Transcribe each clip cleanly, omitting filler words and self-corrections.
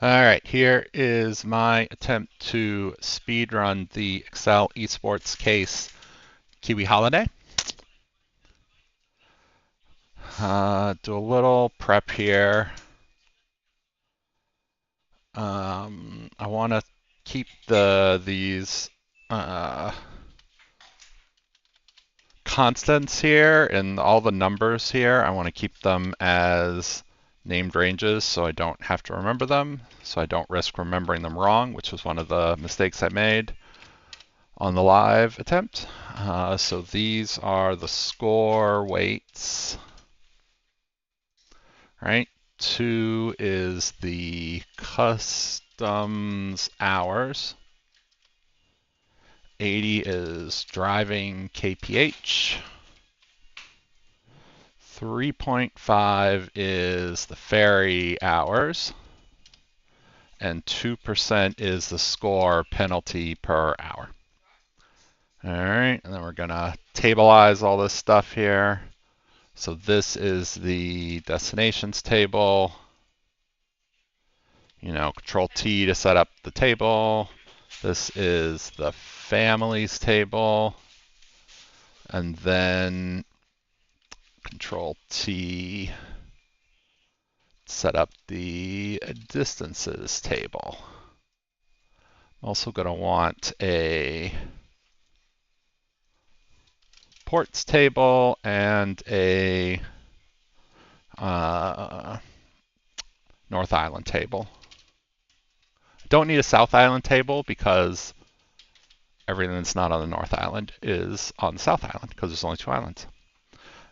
All right, here is my attempt to speedrun the Excel Esports case Kiwi Holiday. Do a little prep here. I want to keep these constants here and all the numbers here. I want to keep them as named ranges so I don't have to remember them, so I don't risk remembering them wrong, which was one of the mistakes I made on the live attempt. So these are the score weights, right? 2 is the customs hours. 80 is driving kph. 3.5 is the ferry hours. And 2% is the score penalty per hour. All right, and then we're gonna tableize all this stuff here. So this is the destinations table. Control T to set up the table. This is the families table. And then Control T, set up the distances table. I'm also going to want a ports table and a North Island table. Don't need a South Island table because everything that's not on the North Island is on the South Island because there's only 2 islands.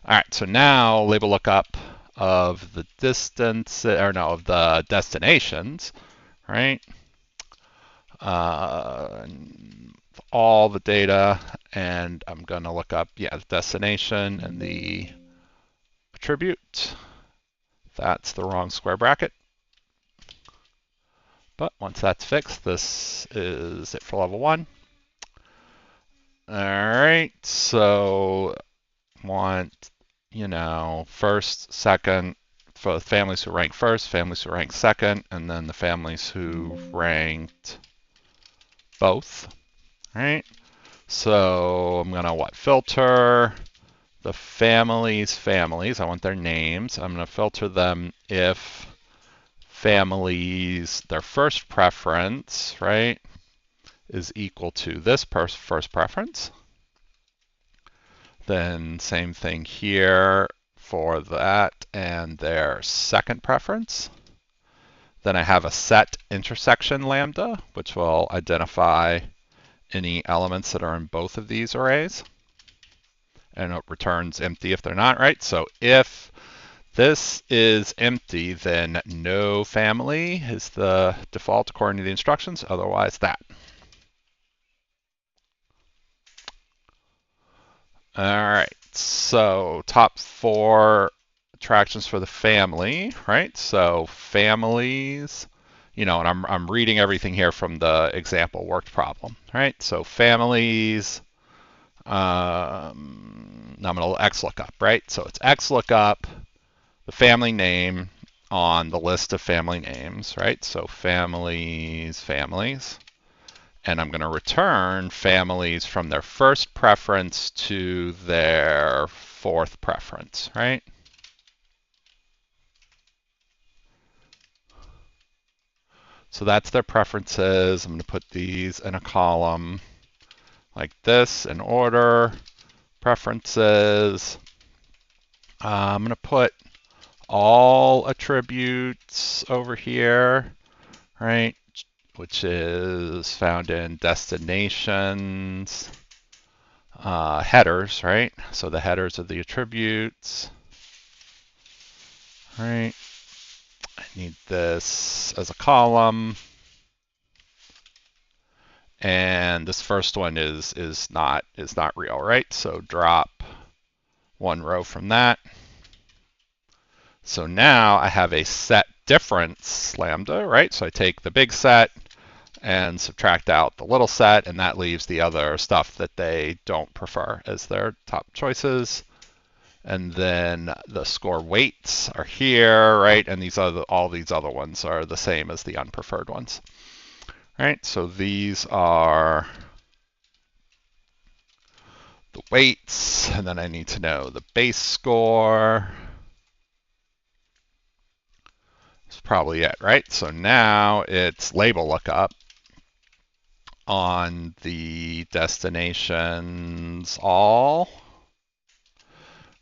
All right, so now label lookup of the distance, of the destinations, right? All the data, and I'm going to look up, the destination and the attribute. That's the wrong square bracket. But once that's fixed, this is it for level 1. All right, so want, first, second, for the families who rank first, families who rank second, and then the families who ranked both. All right, so I'm gonna filter the families. I want their names. I'm gonna filter them if families, their first preference, right, is equal to this first preference. Then same thing here for that and their second preference. Then I have a set intersection lambda, which will identify any elements that are in both of these arrays. And it returns empty if they're not, right? So if this is empty, then no family is the default according to the instructions, otherwise that. All right, so top 4 attractions for the family, right? So families, and I'm reading everything here from the example worked problem, right? So families, nominal XLOOKUP, right? So it's XLOOKUP, the family name on the list of family names, right? So families, and I'm going to return families from their first preference to their 4th preference, right? So that's their preferences. I'm going to put these in a column like this in order. Preferences. I'm going to put all attributes over here, right? Which is found in destinations, headers, right? So the headers of the attributes, right? I need this as a column. And this first one is not real, right? So drop 1 row from that. So now I have a set difference lambda, right? So I take the big set and subtract out the little set, and that leaves the other stuff that they don't prefer as their top choices. And then the score weights are here, right? And all these other ones are the same as the unpreferred ones. Right, so these are the weights, and then I need to know the base score. That's probably it, right? So now it's label lookup on the destinations all,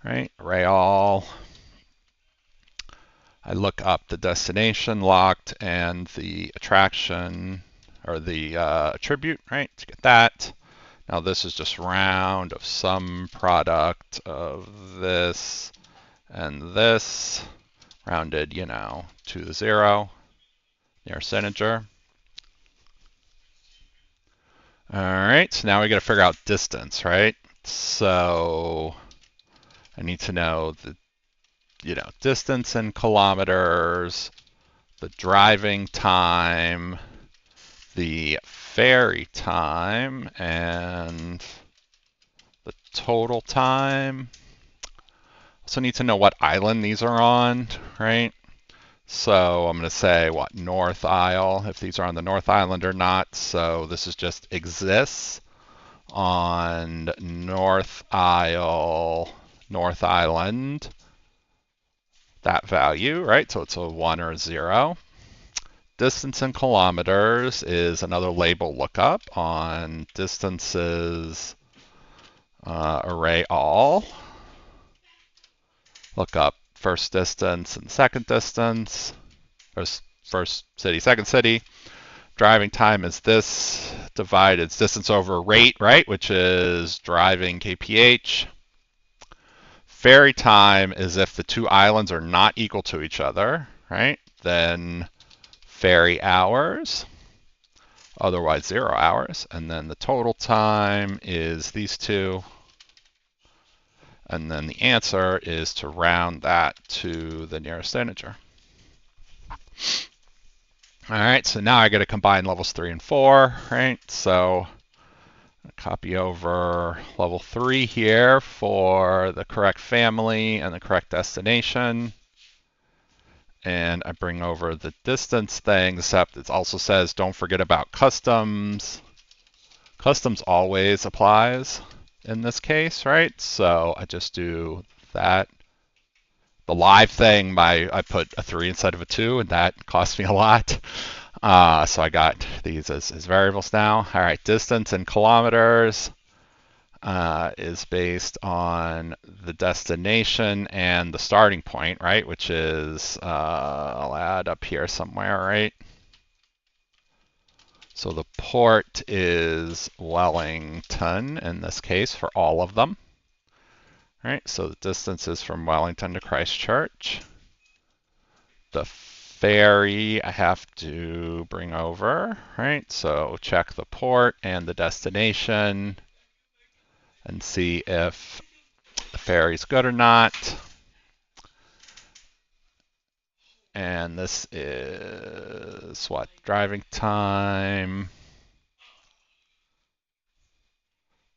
right? Array all. I look up the destination locked and the attraction or the attribute, right, to get that. Now this is just round of some product of this and this, rounded, you know, to the 0, nearest integer. All right, so now we got to figure out distance, right? So I need to know the, you know, distance in kilometers, the driving time, the ferry time, and the total time. Also need to know what island these are on, right? So I'm going to say what North Isle, if these are on the North Island or not. So this is just exists on North Isle, North Island, that value, right? So it's a 1 or a 0. Distance in kilometers is another label lookup on distances array all. Look up first distance and second distance, or first city, second city. Driving time is this divided, it's distance over rate, right, which is driving kph. Ferry time is if the two islands are not equal to each other, right? Then ferry hours, otherwise 0 hours. And then the total time is these two. And then the answer is to round that to the nearest integer. All right, so now I got to combine levels 3 and 4, right? So copy over level 3 here for the correct family and the correct destination. And I bring over the distance thing, except it also says don't forget about customs. Customs always applies in this case, right? So I just do that. The live thing, I put a 3 instead of a 2, and that cost me a lot. So I got these as variables now. All right, distance in kilometers is based on the destination and the starting point, right? Which is, I'll add up here somewhere, right? So the port is Wellington in this case for all of them. Right, so the distance is from Wellington to Christchurch. The ferry I have to bring over, right? So check the port and the destination and see if the ferry's good or not. And this is what? Driving time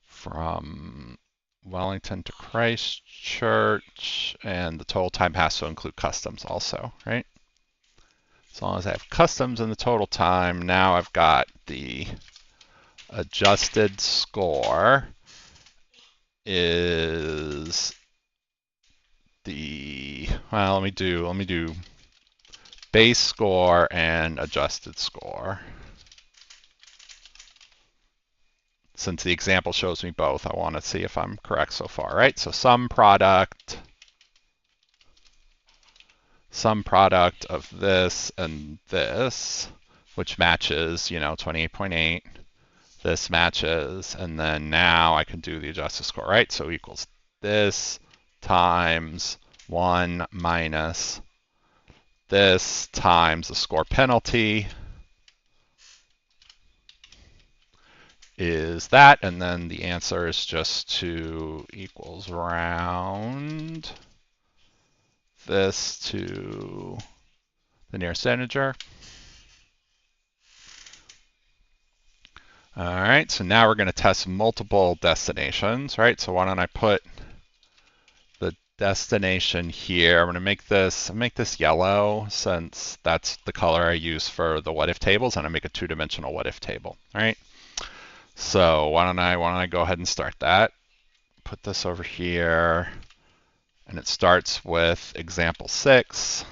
from Wellington to Christchurch, and the total time has to include customs also, right? As long as I have customs in the total time, now I've got the adjusted score is the, well, let me do base score and adjusted score. Since the example shows me both, I want to see if I'm correct so far, right? So some product of this and this, which matches, you know, 28.8. This matches, and then now I can do the adjusted score, right? So equals this times 1 minus this times the score penalty is that, and then the answer is just to equals round this to the nearest integer. All right, so now we're going to test multiple destinations, right? So why don't I put the destination here. I'm going to make this yellow since that's the color I use for the what if tables, and I make a two-dimensional what if table. All right. So why don't I go ahead and start that? Put this over here, and it starts with example 6.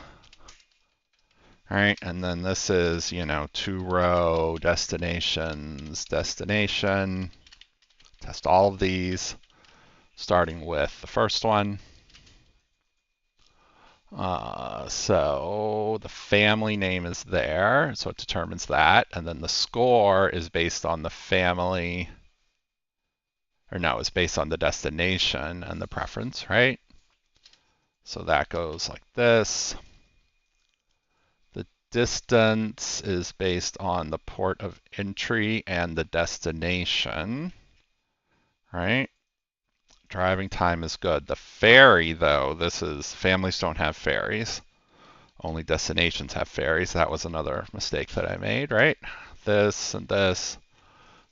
All right, and then this is, 2-row destinations, destination. Test all of these, starting with the first one. So the family name is there, so it determines that. And then the score is based on the family, or no, it's based on the destination and the preference, right? So that goes like this. The distance is based on the port of entry and the destination, right? Driving time is good. The ferry, though, families don't have ferries. Only destinations have ferries. That was another mistake that I made, right? This and this.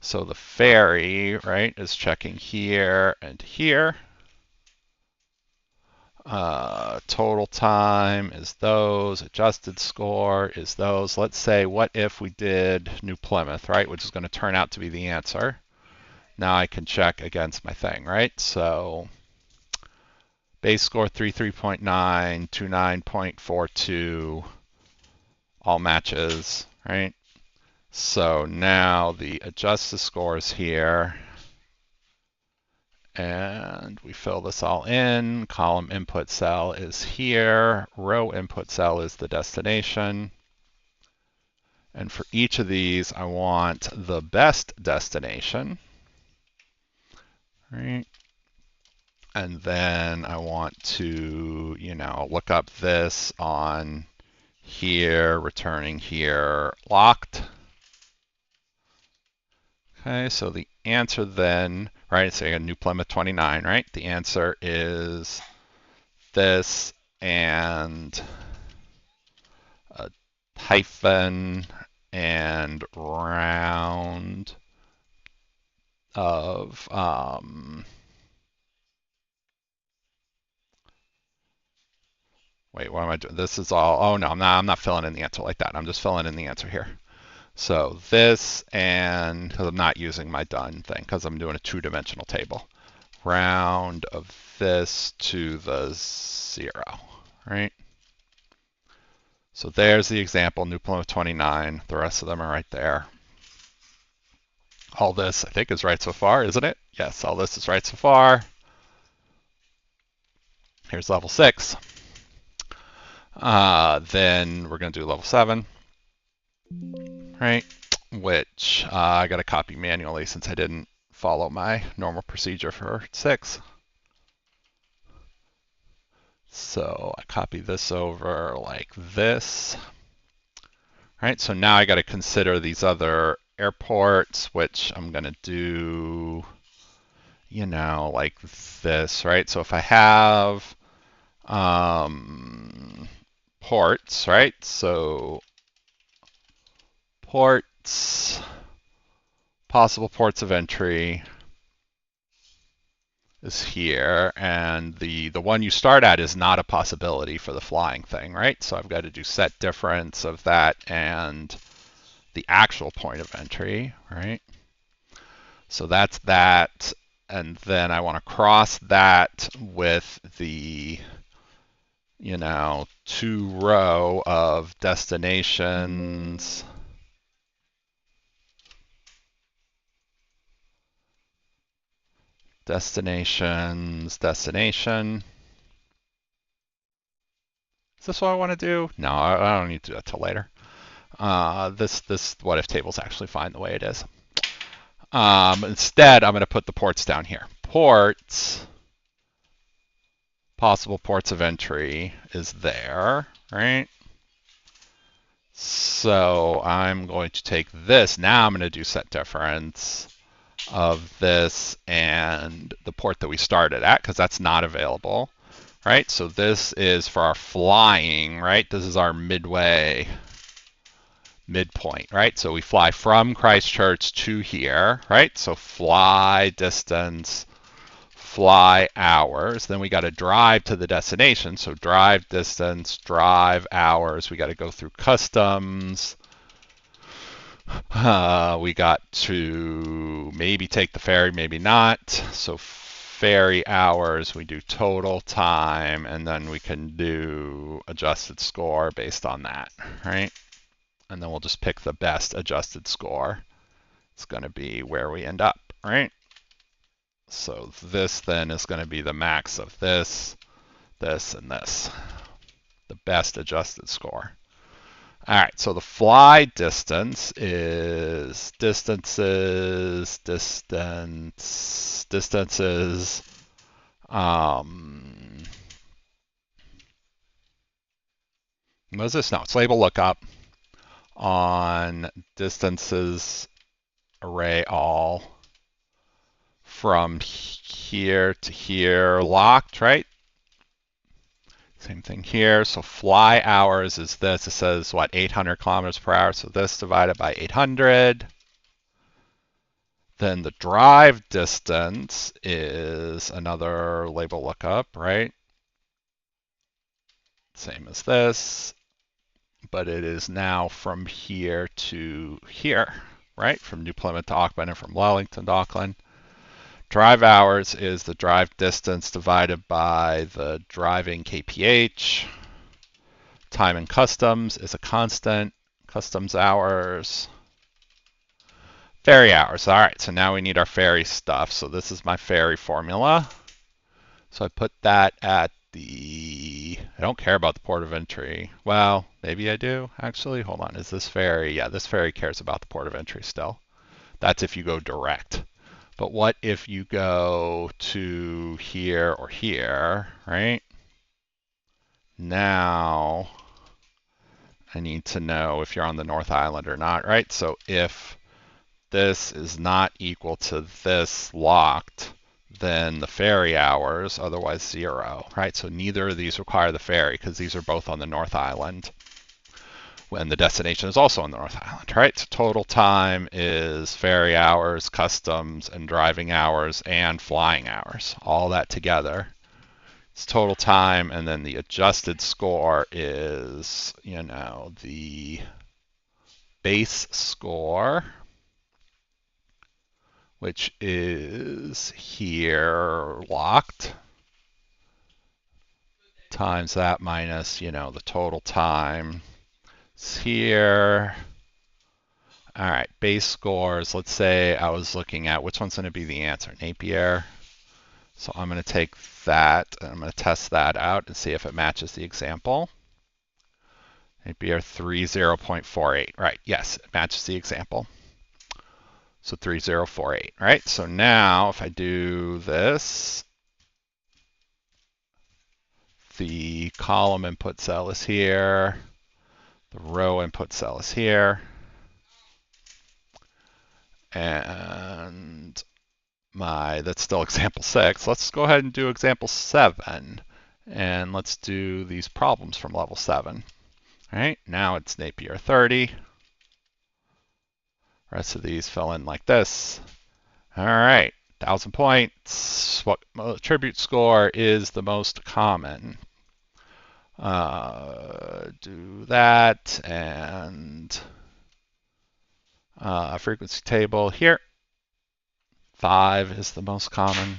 So the ferry, right, is checking here and here. Total time is those. Adjusted score is those. Let's say, what if we did New Plymouth, right, which is going to turn out to be the answer. Now I can check against my thing, right? So base score 33.9, 29.42, all matches, right? So now the adjusted scores here, and we fill this all in. Column input cell is here. Row input cell is the destination. And for each of these, I want the best destination, right? And then I want to, look up this on here, returning here, locked. Okay, so the answer then, right, so you got New Plymouth 29, right? The answer is this and a hyphen and round of, wait, what am I doing? This is all, oh no, I'm not filling in the answer like that. I'm just filling in the answer here. So this, and because I'm not using my done thing, because I'm doing a two-dimensional table. Round of this to the 0, right? So there's the example, New Plymouth 29. The rest of them are right there. All this, I think, is right so far, isn't it? Yes, all this is right so far. Here's level 6. Then we're going to do level 7, right? Which I got to copy manually since I didn't follow my normal procedure for 6. So I copy this over like this. All right, so now I got to consider these other airports, which I'm going to do, like this, right? So if I have ports, right? So ports, possible ports of entry is here, and the one you start at is not a possibility for the flying thing, right? So I've got to do set difference of that and the actual point of entry, right? So that's that, and then I want to cross that with the 2-row of destinations. Destinations, destination. Is this what I want to do? No, I don't need to do that till later. This what if table is actually fine the way it is. Instead, I'm going to put the ports down here. Ports, possible ports of entry is there, right? So I'm going to take this. Now I'm going to do set difference of this and the port that we started at, because that's not available, right? So this is for our flying, right? This is our midpoint, right? So we fly from Christchurch to here, right? So fly distance fly hours. Then we got to drive to the destination. So drive distance, drive hours. We got to go through customs. We got to maybe take the ferry, maybe not. So ferry hours, we do total time, and then we can do adjusted score based on that, right? And then we'll just pick the best adjusted score. It's going to be where we end up, right? So this then is going to be the max of this, this, and this. The best adjusted score. All right, so the fly distance is distances. What is this? No, it's label lookup on distances array all from here to here locked, right? Same thing here. So fly hours is this. It says, what, 800 kilometers per hour. So this divided by 800. Then the drive distance is another label lookup, right? Same as this. But it is now from here to here, right? From New Plymouth to Auckland and from Wellington to Auckland. Drive hours is the drive distance divided by the driving kph. Time and customs is a constant. Customs hours. Ferry hours. All right, so now we need our ferry stuff. So this is my ferry formula. So I put that at the, I don't care about the port of entry. Well, maybe I do, actually. Hold on, is this ferry? Yeah, this ferry cares about the port of entry still. That's if you go direct. But what if you go to here or here, right? Now, I need to know if you're on the North Island or not, right? So if this is not equal to this locked, then the ferry hours, otherwise 0, right? So neither of these require the ferry because these are both on the North Island. When the destination is also on the North Island, right? So total time is ferry hours, customs, and driving hours, and flying hours. All that together. It's total time, and then the adjusted score is, you know, the base score, which is here locked, times that minus, you know, the total time. Here. All right, base scores. Let's say I was looking at which one's going to be the answer, Napier. So I'm going to take that and I'm going to test that out and see if it matches the example. Napier 30.48. Right, yes, it matches the example. So 3048, right? So now if I do this, the column input cell is here. The row input cell is here. And that's still example 6. Let's go ahead and do example 7. And let's do these problems from level 7. All right, now it's Napier 30. Rest of these fill in like this. All right, 1,000 points. What attribute score is the most common? Do that and frequency table here. 5 is the most common.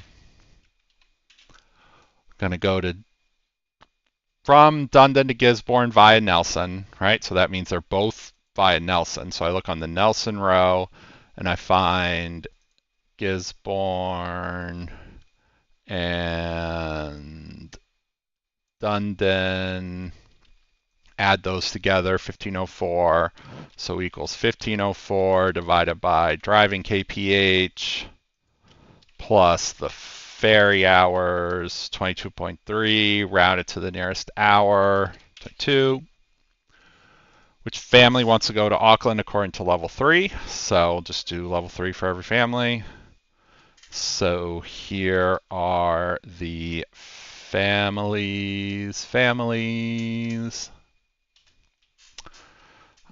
Going to go to from Dunedin to Gisborne via Nelson, right? So that means they're both via Nelson. So I look on the Nelson row and I find Gisborne and Dunedin, add those together, 1504, so equals 1504 divided by driving kph plus the ferry hours, 22.3, rounded to the nearest hour, 2. Which family wants to go to Auckland according to level 3? So we'll just do level 3 for every family. So here are the families.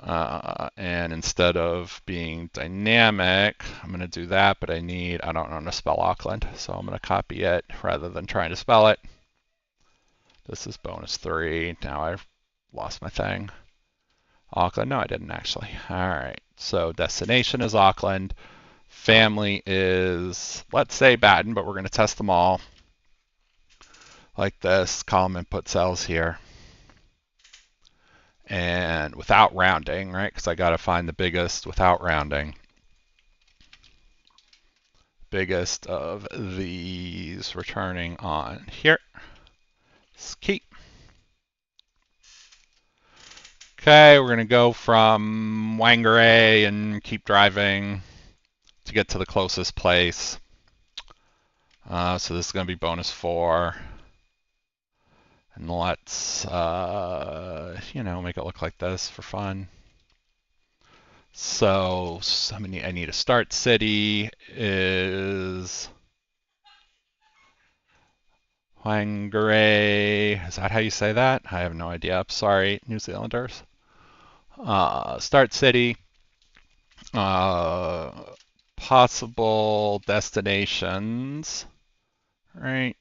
And instead of being dynamic, I'm going to do that, but I don't know how to spell Auckland, so I'm going to copy it rather than trying to spell it. This is bonus 3. Now I've lost my thing. Auckland, no, I didn't actually. All right, so destination is Auckland. Family is, let's say Baden, but we're going to test them all like this. Column input cells here. And without rounding, right? Because I got to find the biggest without rounding. Biggest of these returning on here. It's key. Okay, we're going to go from Whangarei and keep driving to get to the closest place. So this is going to be bonus 4. And let's, make it look like this for fun. So I need a start city is Whangarei. Is that how you say that? I have no idea. Sorry, New Zealanders. Start city. Possible destinations, right,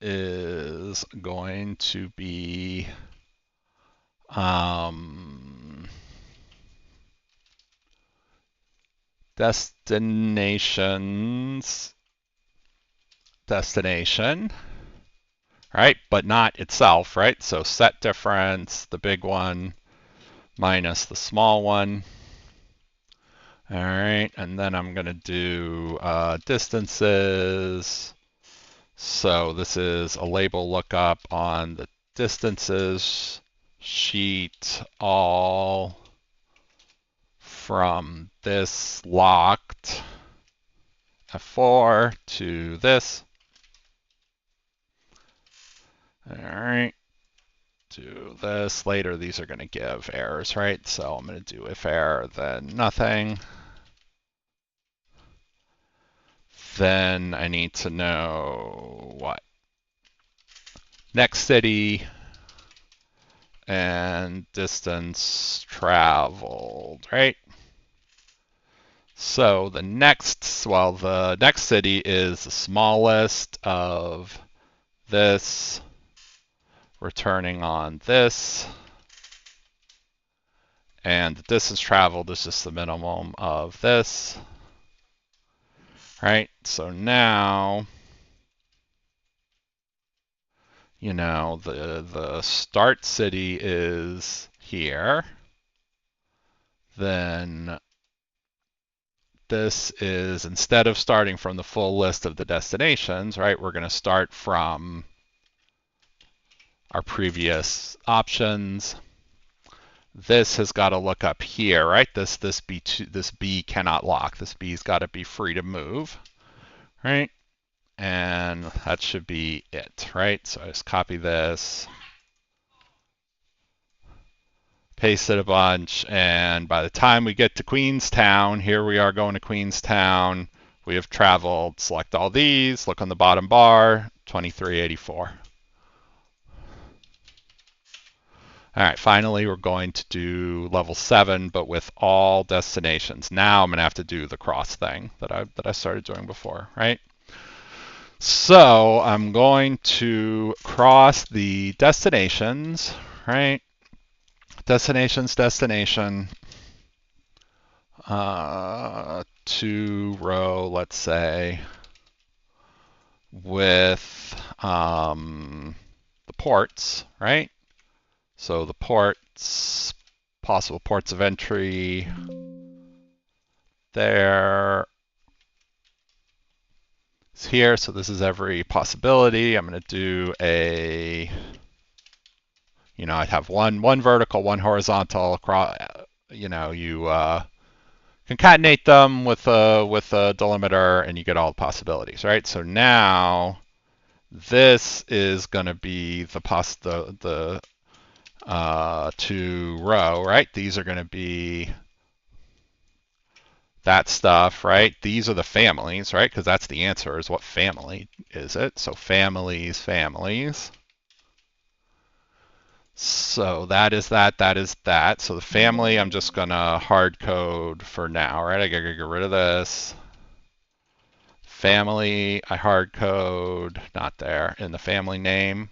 is going to be destination, right, but not itself, right? So set difference, the big one minus the small one. All right, and then I'm going to do distances. So this is a label lookup on the distances sheet, all from this locked F4 to this. All right, do this. Later, these are going to give errors, right? So I'm going to do if error, then nothing. Then I need to know what? Next city and distance traveled, right? So the next city is the smallest of this, returning on this. And the distance traveled is just the minimum of this. Right, so now, the start city is here. Then this is, instead of starting from the full list of the destinations, right, we're going to start from our previous options. This has got to look up here, right? This B cannot lock. This B's got to be free to move, right? And that should be it, right? So I just copy this, paste it a bunch, and by the time we get to Queenstown, here we are going to Queenstown. We have traveled. Select all these. Look on the bottom bar, 2384. All right, finally, we're going to do level 7, but with all destinations. Now I'm going to have to do the cross thing that I started doing before, right? So I'm going to cross the destinations, right? Destination, to row, let's say, with the ports, right? So the ports, possible ports of entry there. It's here, so this is every possibility. I'm going to do I'd have one vertical, one horizontal across. You concatenate them with a delimiter, and you get all the possibilities, right? So now this is going to be the to row, right? These are going to be that stuff, right? These are the families, right? Because that's the answer, is what family is it? So families. So that is that, that is that. So the family, I'm just gonna hard code for now, right? I gotta get rid of this. Family, I hard code, not there, in the family name,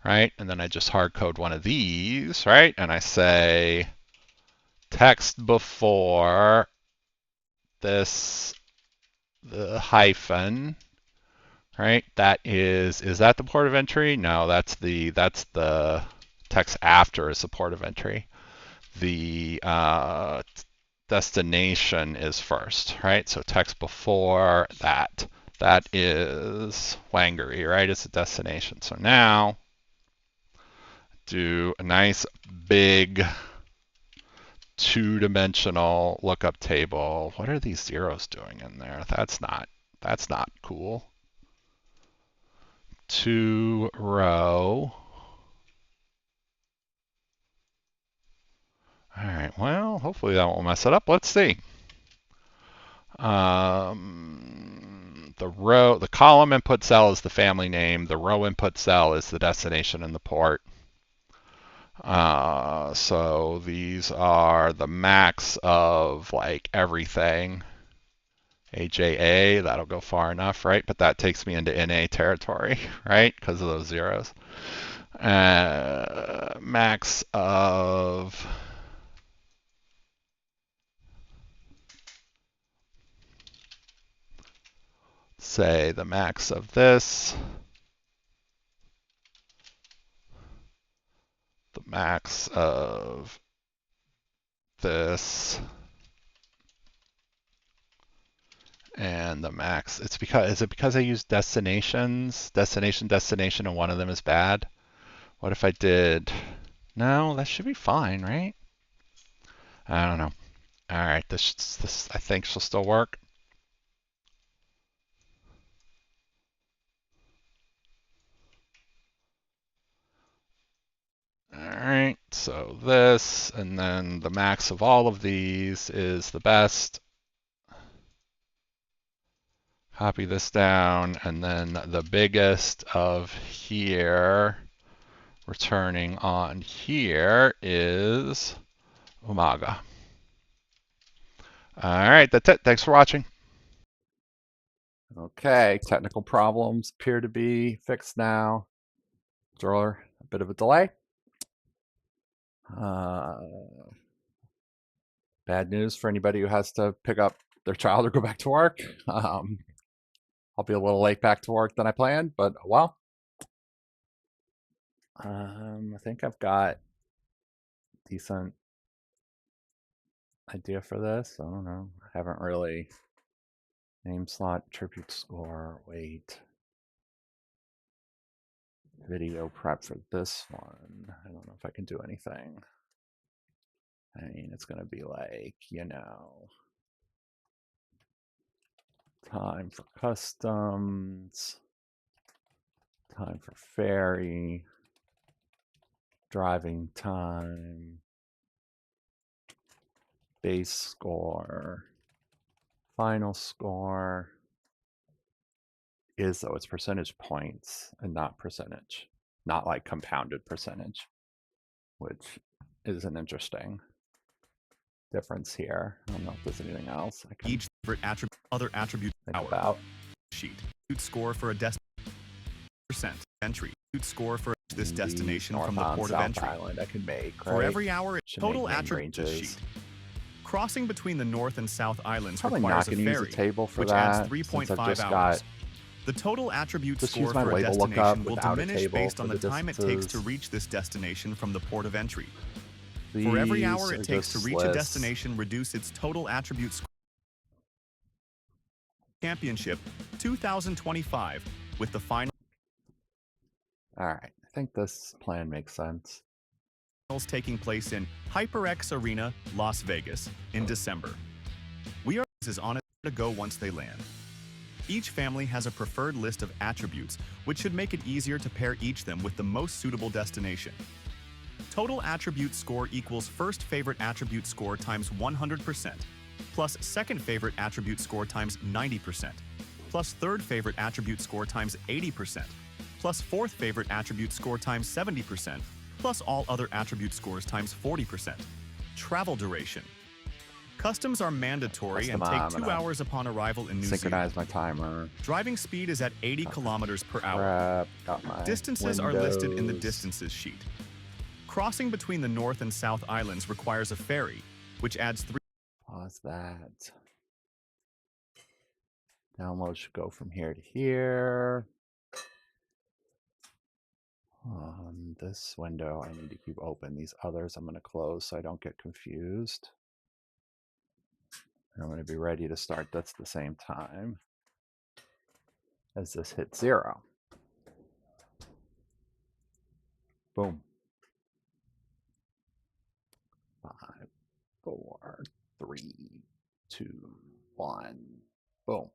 right? And then I just hard code one of these, right? And I say text before this, the hyphen, right? That is that the port of entry? No, that's the text after is the port of entry. The destination is first, right? So text before that. That is Wangery, right? It's a destination. So now do a nice big two-dimensional lookup table. What are these zeros doing in there? That's not cool. 2 row. All right, well, hopefully that won't mess it up. Let's see. The column input cell is the family name. The row input cell is the destination and the port. So these are the max of like everything. AJA, that'll go far enough, right? But that takes me into NA territory, right? Because of those zeros. Max of say the max of this, the max of this, and the max. Is it because I use destinations, destination, and one of them is bad? What if I did? No, that should be fine, right? I don't know. All right, this I think she'll still work. All right, so this, and then the max of all of these is the best. Copy this down, and then the biggest of here, returning on here, is Umaga. All right, that's it. Thanks for watching. Okay, technical problems appear to be fixed now. After a bit of a delay. Bad news for anybody who has to pick up their child or go back to work. I'll be a little late back to work than I planned, but well. I think I've got a decent idea for this. I don't know. I haven't really name slot, attribute score, wait. Video prep for this one. I don't know if I can do anything. I mean, it's going to be like, time for customs, time for ferry, driving time, base score, final score. Though it's percentage points and not percentage, not like compounded percentage, which is an interesting difference here. I don't know if there's anything else I can each favorite attribute, other attribute think power about. Sheet score for a percent entry score for this destination from the port of entry. Island I can make, right? For every hour, total attribute sheet. Crossing between the North and South Islands requires a ferry, which adds 3.5 hours. The total attribute score for a destination will diminish based on the time it takes to reach this destination from the port of entry. For every hour it takes to reach a destination, reduce its total attribute score. Championship 2025 with the final. All right, I think this plan makes sense. Taking place in HyperX Arena, Las Vegas in December. We are on it to go once they land. Each family has a preferred list of attributes, which should make it easier to pair each them with the most suitable destination. Total attribute score equals first favorite attribute score times 100%, plus second favorite attribute score times 90%, plus third favorite attribute score times 80%, plus fourth favorite attribute score times 70%, plus all other attribute scores times 40%. Travel duration. Customs are mandatory and take 2 hours upon arrival in New Zealand. Synchronize my timer. Driving speed is at 80 kilometers per hour. Crap, got my Distances are listed in the distances sheet. Crossing between the North and South Islands requires a ferry, which adds 3. Pause that. Download should go from here to here. This window I need to keep open. These others I'm going to close so I don't get confused. And I'm going to be ready to start this at the same time as this hits 0. Boom. 5, 4, 3, 2, 1. Boom.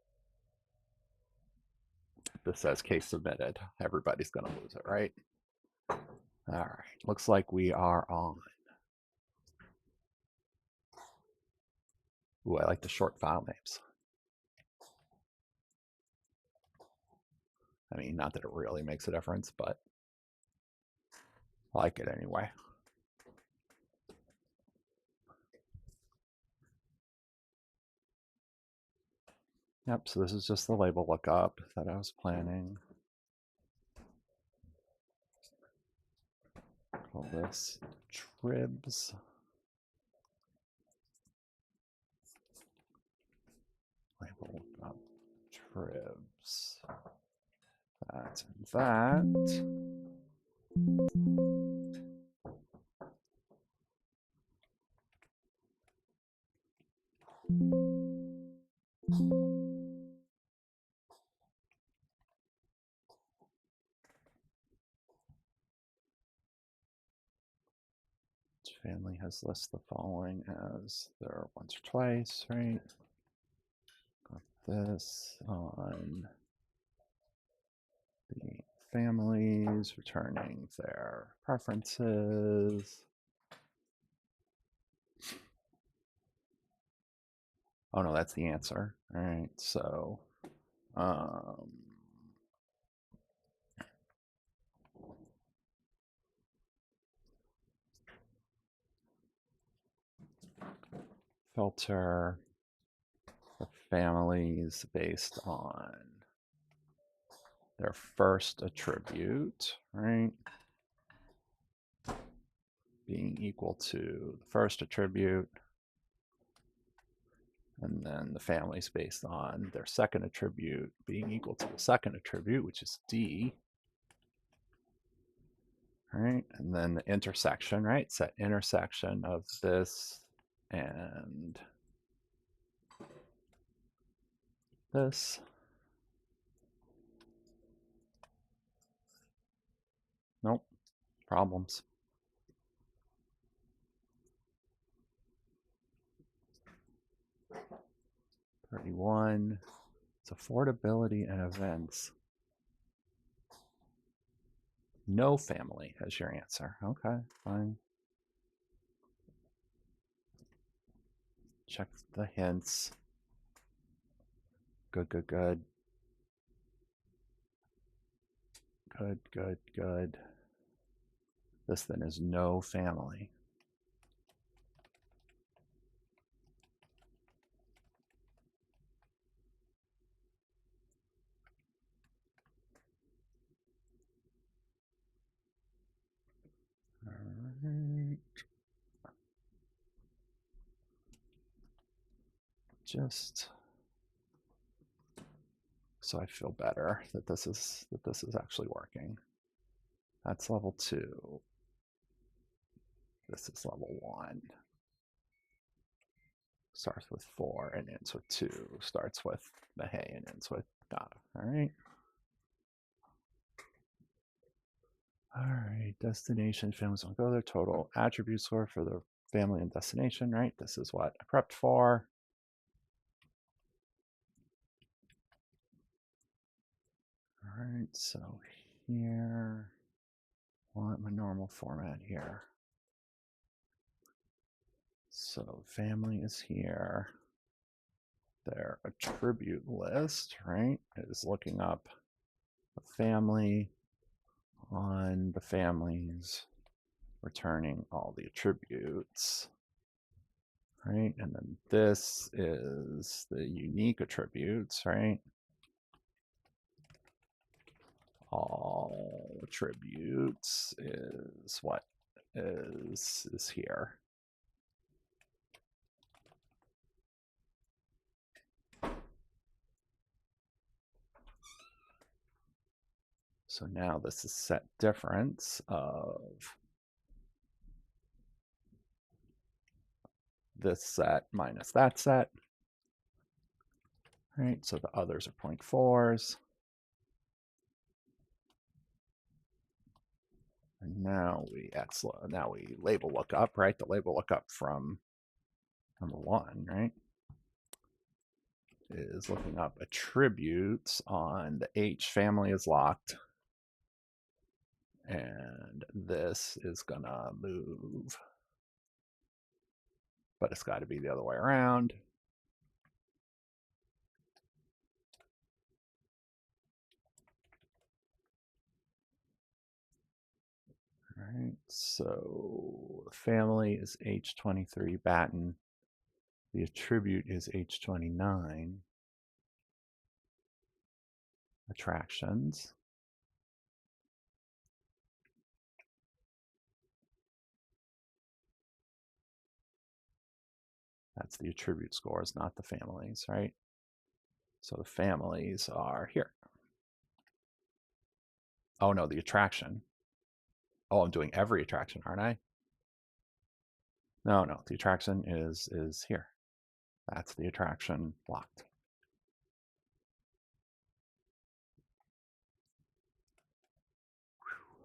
This says case submitted. Everybody's going to lose it, right? All right. Looks like we are on. Ooh, I like the short file names. I mean, not that it really makes a difference, but I like it anyway. Yep, so this is just the label lookup that I was planning. Call this tribs. Label lookup tribs. That and that. Family has listed the following as their once or twice, right? Got this on the families returning their preferences. Oh no, that's the answer. All right, so filter the families based on their first attribute, right? Being equal to the first attribute. And then the families based on their second attribute being equal to the second attribute, which is D. All right, and then the intersection, right? It's that intersection of this and this. Nope, problems. $31. It's affordability and events. No family as your answer. Okay, fine. Check the hints. Good, good, good. Good, good, good. This then is no family. All right. Just so I feel better that this is actually working. That's level 2. This is level 1. Starts with 4 and ends with 2. Starts with the hay and ends with da. All right. All right. Destination families will go there. Total attribute score for the family and destination. Right. This is what I prepped for. All right. So here, I want my normal format here. So family is here. Their attribute list, right, is looking up a family on the families returning all the attributes, right? And then this is the unique attributes, right? All attributes is what is here. So now this is set difference of this set minus that set. Right, so the others are 0.4s. And now we label lookup, right? The label lookup from number 1, right? Is looking up attributes on the H family is locked. And this is gonna move. But it's got to be the other way around. All right, so the family is H23 batten. The attribute is H29 attractions. That's the attribute scores, not the families, right? So the families are here. Oh no, the attraction. Oh, I'm doing every attraction, aren't I? No, the attraction is here. That's the attraction locked.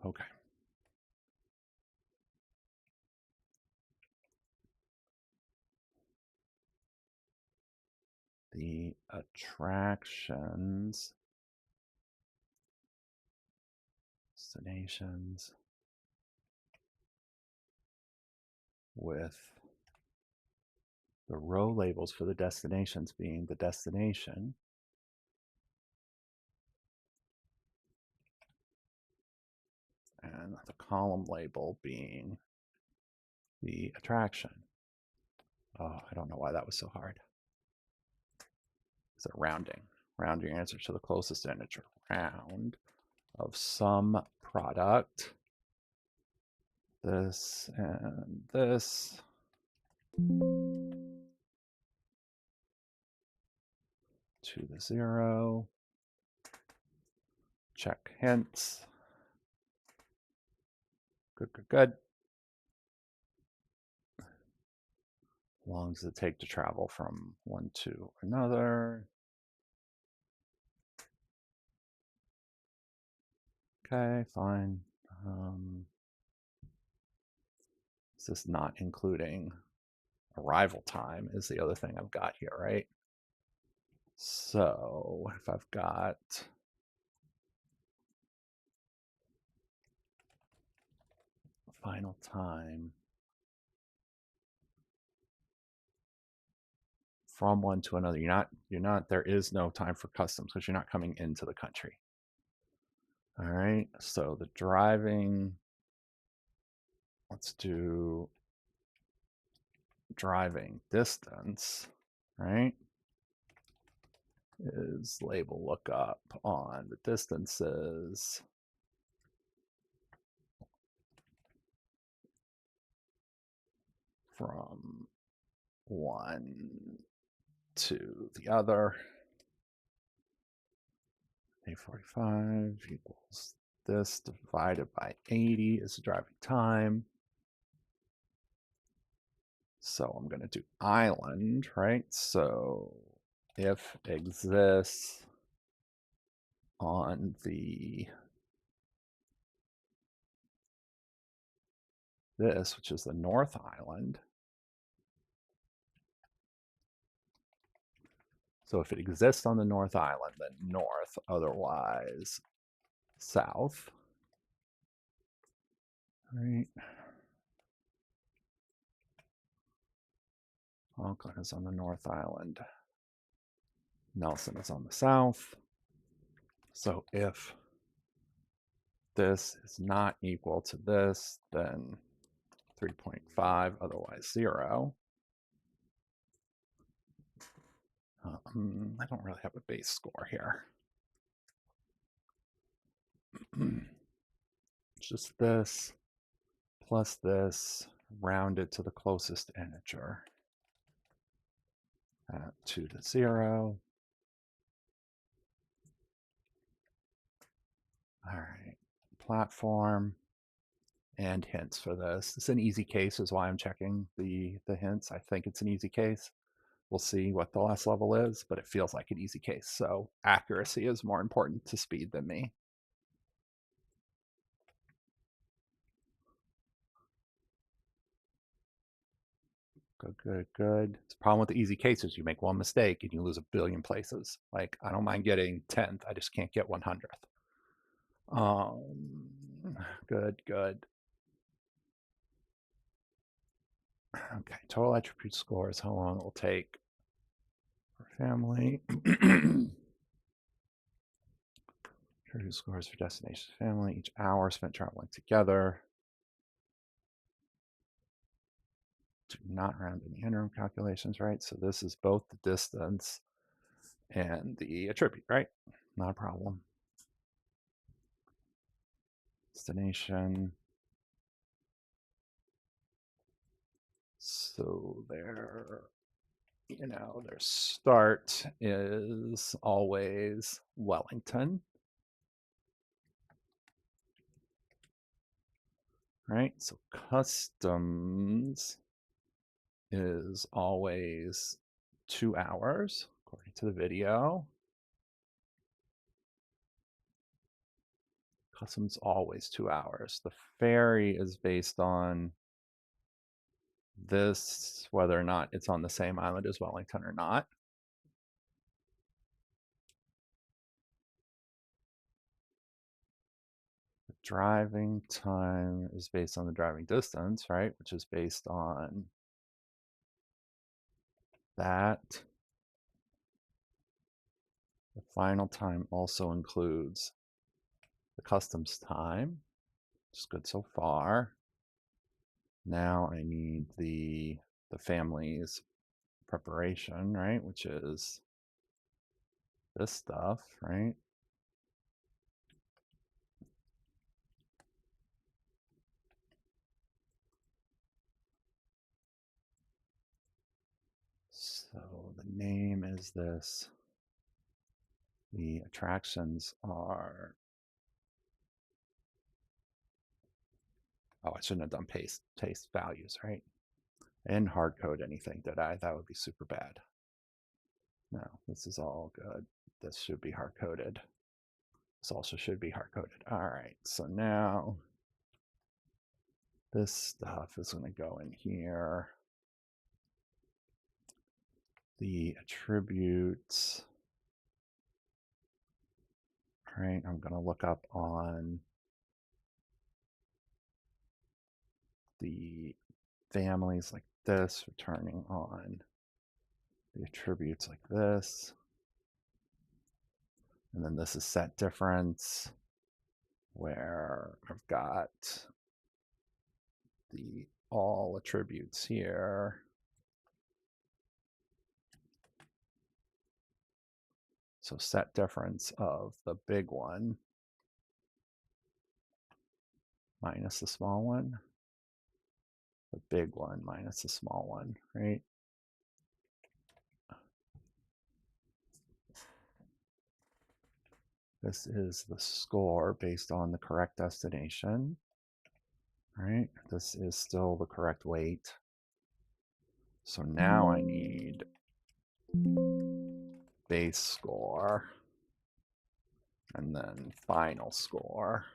Okay. The attractions, destinations with the row labels for the destinations being the destination and the column label being the attraction. Oh, I don't know why that was so hard. Is it rounding? Round your answer to the closest integer. Round of some product. This and this. To the 0. Check hints. Good. How long does it take to travel from one to another? Okay, fine. This is not including arrival time is the other thing I've got here, right? So if I've got final time from one to another, there is no time for customs because you're not coming into the country. All right, so the driving, let's do driving distance, right? Is label lookup on the distances from one to the other. A45 equals this divided by 80 is the driving time. So I'm going to do island, right? So if exists on the this, which is the North Island. So if it exists on the North Island, then north, otherwise south. Right. Auckland is on the North Island. Nelson is on the south. So if this is not equal to this, then 3.5, otherwise 0. I don't really have a base score here. Just this plus this rounded to the closest integer. 2 to 0. All right, platform and hints for this. It's an easy case is why I'm checking the hints. I think it's an easy case. We'll see what the last level is, but it feels like an easy case. So accuracy is more important to speed than me. Good, good, good. The problem with the easy cases, you make one mistake and you lose a billion places. Like, I don't mind getting 10th. I just can't get 100th. Good, good. Okay, total attribute score is how long it will take for family. Attribute scores for destination family, each hour spent traveling together. Do not round any interim calculations, right? So this is both the distance and the attribute, right? Not a problem. Destination. So their start is always Wellington. Right? So customs is always 2 hours, according to the video. Customs always 2 hours. The ferry is based on this, whether or not it's on the same island as Wellington or not. The driving time is based on the driving distance, right? Which is based on that. The final time also includes the customs time, which is good so far. Now I need the family's preparation, right? Which is this stuff, right? So the name is this. The attractions are, oh, I shouldn't have done paste values, right? And hard code anything, did I? That would be super bad. No, this is all good. This should be hard coded. This also should be hard coded. All right, so now this stuff is going to go in here. The attributes, right? I'm going to look up on the families like this, returning on the attributes like this. And then this is set difference, where I've got the all attributes here. So set difference of the big one minus the small one. The big one minus the small one, right? This is the score based on the correct destination, right? This is still the correct weight. So now I need base score and then final score.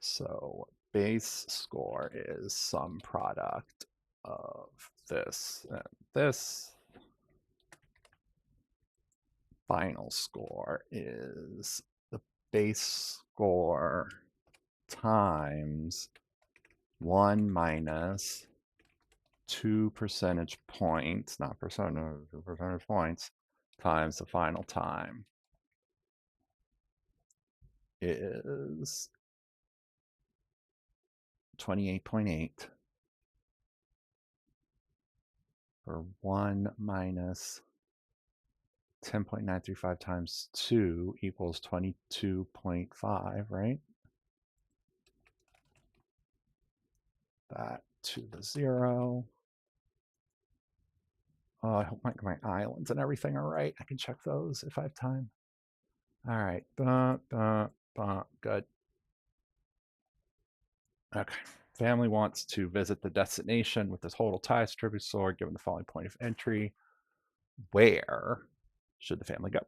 So base score is some product of this and this. Final score is the base score times 1 minus 2 percentage points, not percentage, 2 percentage points, times the final time is 28.8 for 1 minus 10.935 times 2 equals 22.5, right? That to the 0. Oh, I hope my islands and everything are right. I can check those if I have time. All right. Good. Okay. Family wants to visit the destination with this total ties tribute sword given the following point of entry. Where should the family go?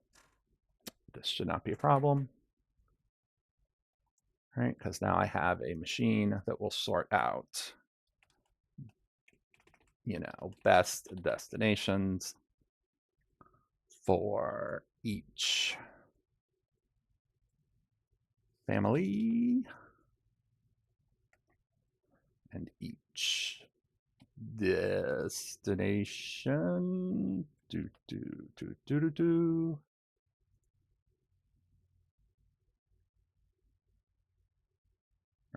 This should not be a problem. Right? Because now I have a machine that will sort out, you know, best destinations for each family and each destination.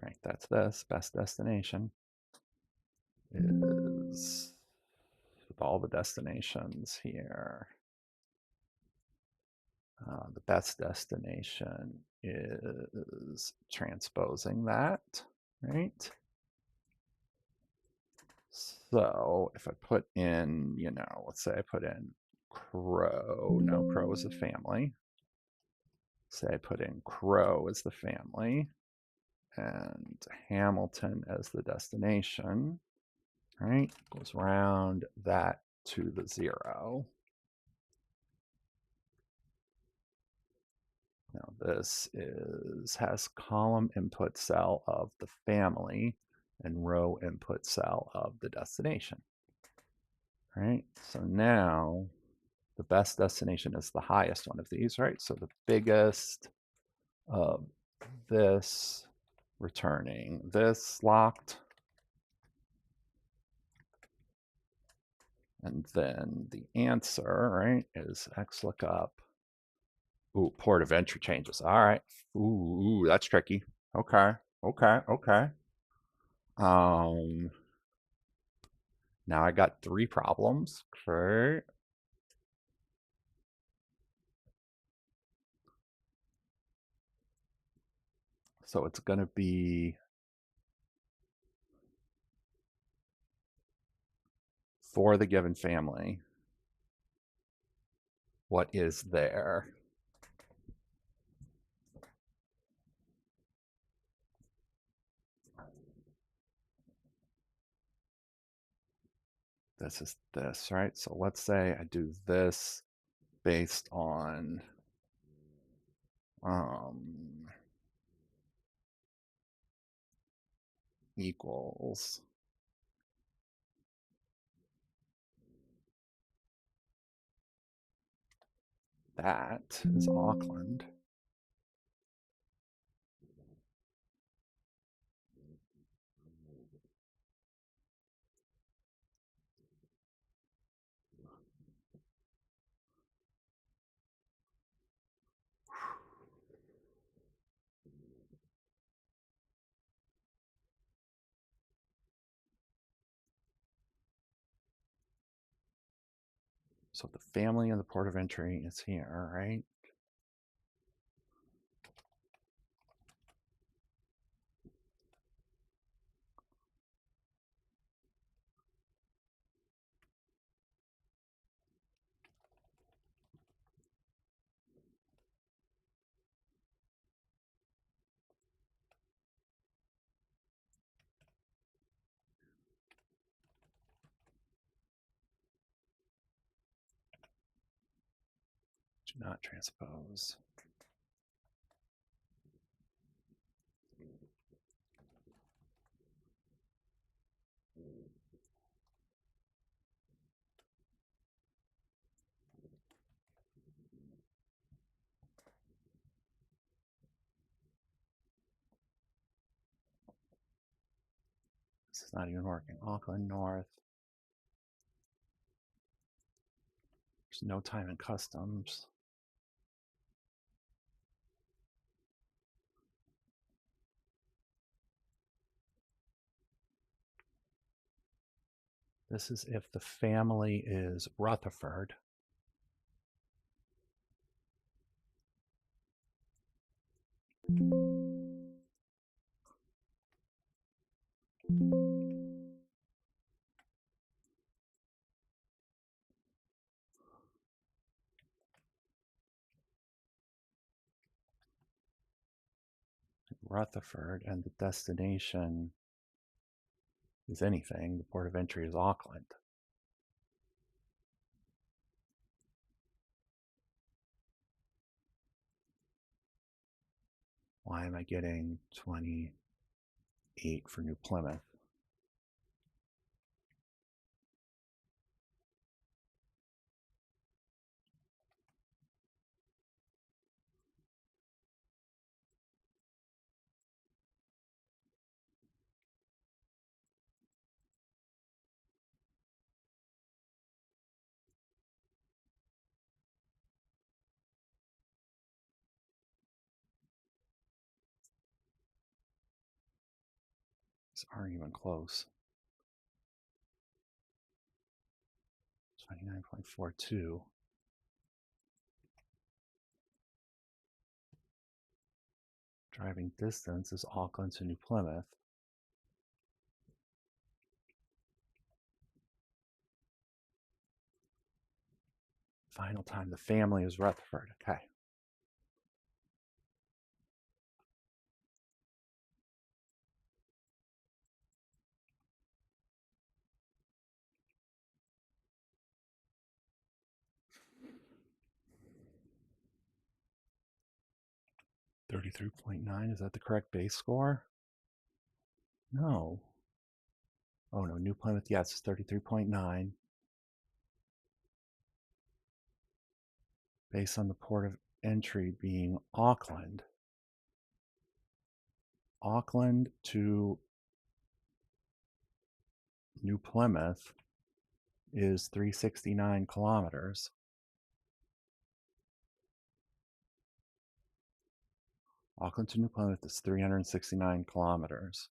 Right, that's this. Best destination is with all the destinations here. The best destination is transposing that, right? So if I put in, you know, let's say I put in Crow. No, Crow is a family. Say I put in Crow as the family and Hamilton as the destination, right? Goes round that to the 0. Now this has column input cell of the family and row input cell of the destination. Right? So now the best destination is the highest one of these, right? So the biggest of this returning this locked. And then the answer, right, is X lookup. Ooh, port of entry changes. All right. Ooh, that's tricky. Okay. Now I got 3 problems. Great. So it's going to be for the given family. What is there? This is this, right? So let's say I do this based on equals that is Auckland. So the family and the port of entry is here, right? Do not transpose. This is not even working. Auckland North. There's no time in customs. This is if the family is Rutherford. Rutherford, and the destination is anything. The port of entry is Auckland. Why am I getting 28 for New Plymouth? These aren't even close. 29.42. Driving distance is Auckland to New Plymouth. Final time the family is Rutherford. Okay. $33.9. Is that the correct base score? No. Oh no, New Plymouth, yes, it's 33.9. Based on the port of entry being Auckland. Auckland to New Plymouth is 369 kilometers. Auckland to New Plymouth is 369 kilometers.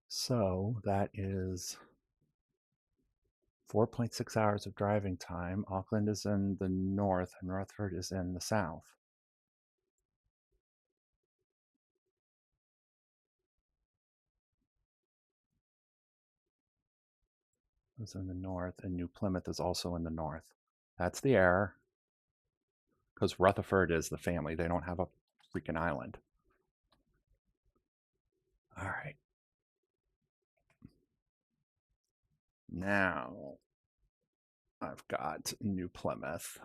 So that is 4.6 hours of driving time. Auckland is in the north and Rutherford is in the south. It's in the north, and New Plymouth is also in the north. That's the error. Because Rutherford is the family. They don't have a freaking island. All right. Now I've got New Plymouth.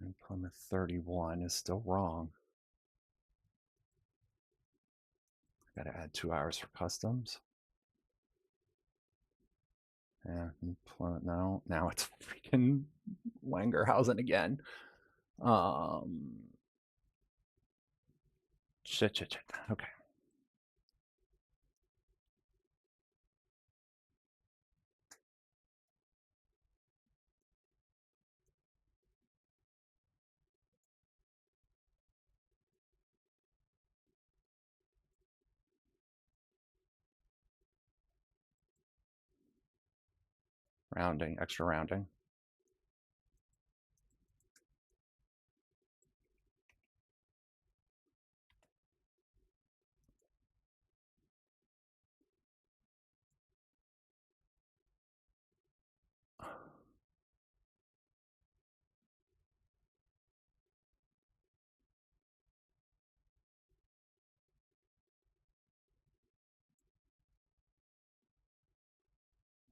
New Plymouth 31 is still wrong. I got to add 2 hours for customs. Yeah, New Plymouth, no. Now it's freaking Langerhausen again. Shit. Okay. Rounding, extra rounding.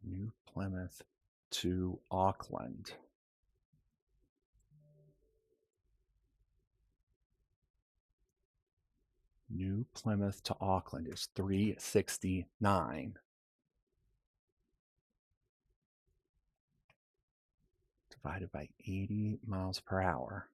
New Plymouth to Auckland. New Plymouth to Auckland is 369. Divided by 80 miles per hour.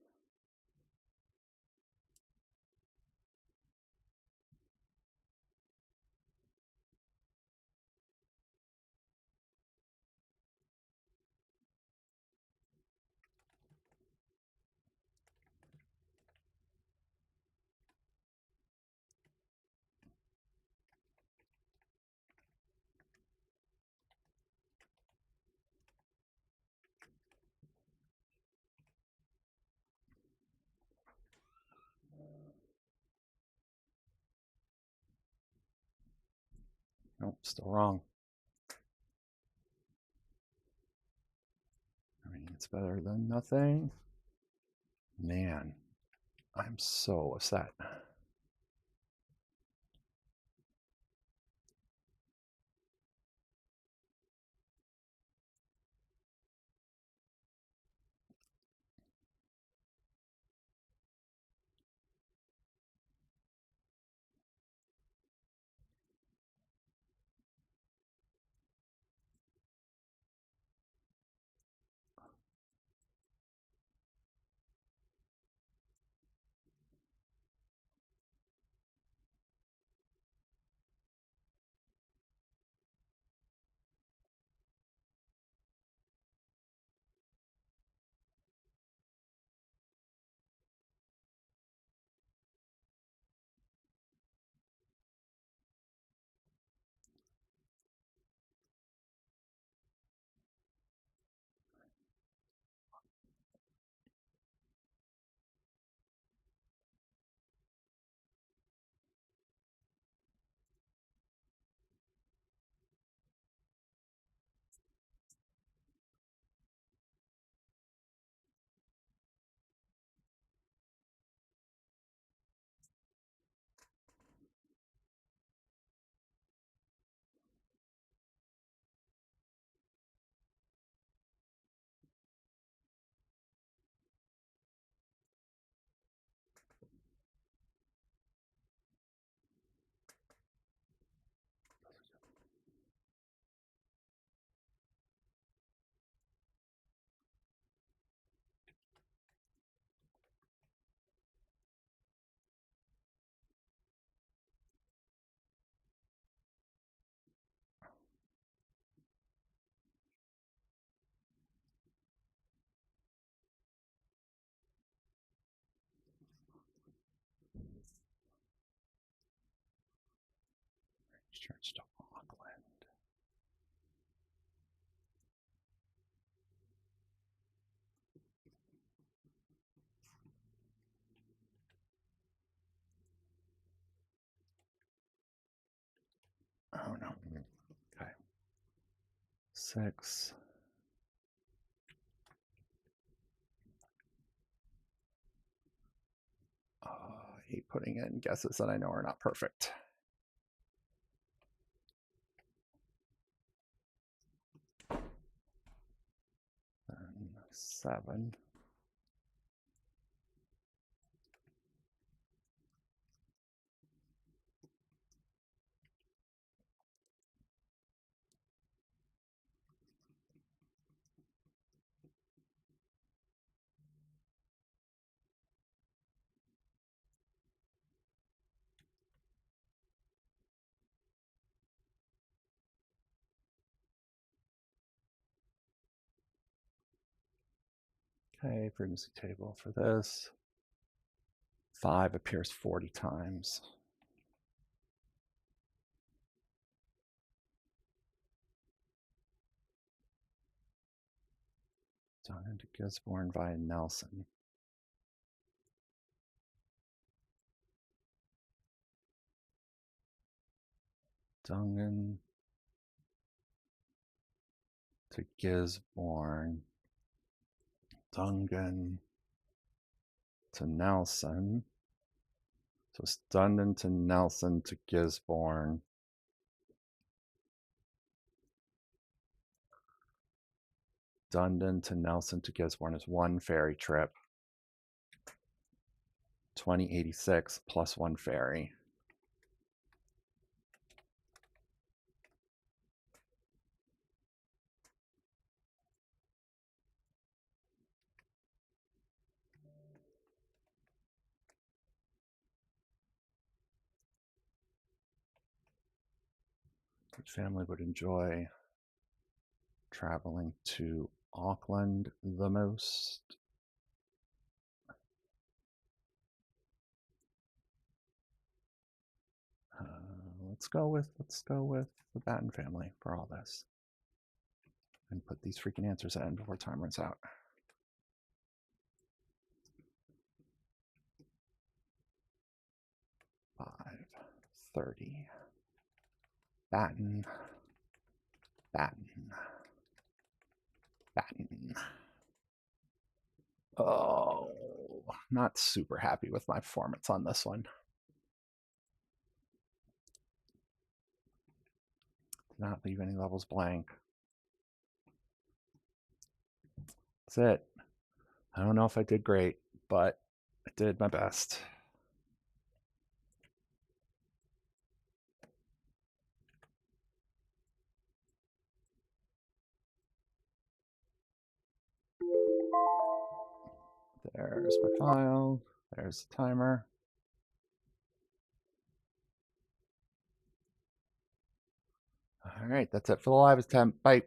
Nope, still wrong. I mean, it's better than nothing. Man, I'm so upset. Church to Auckland. Oh no. Okay. 6. I hate putting in guesses that I know are not perfect. 7. Okay, frequency table for this. 5 appears 40 times. Dunedin to Gisborne via Nelson. Dunedin to Gisborne. Dunedin to Nelson. So it's Dunedin to Nelson to Gisborne. Dunedin to Nelson to Gisborne is 1 ferry trip. 2086 plus 1 ferry. Which family would enjoy traveling to Auckland the most? Let's go with the Batten family for all this, and put these freaking answers in before time runs out. 5:30. Batten. Batten. Batten. Oh, not super happy with my performance on this one. Did not leave any levels blank. That's it. I don't know if I did great, but I did my best. There's my file. There's the timer. All right, that's it for the live attempt. Bye.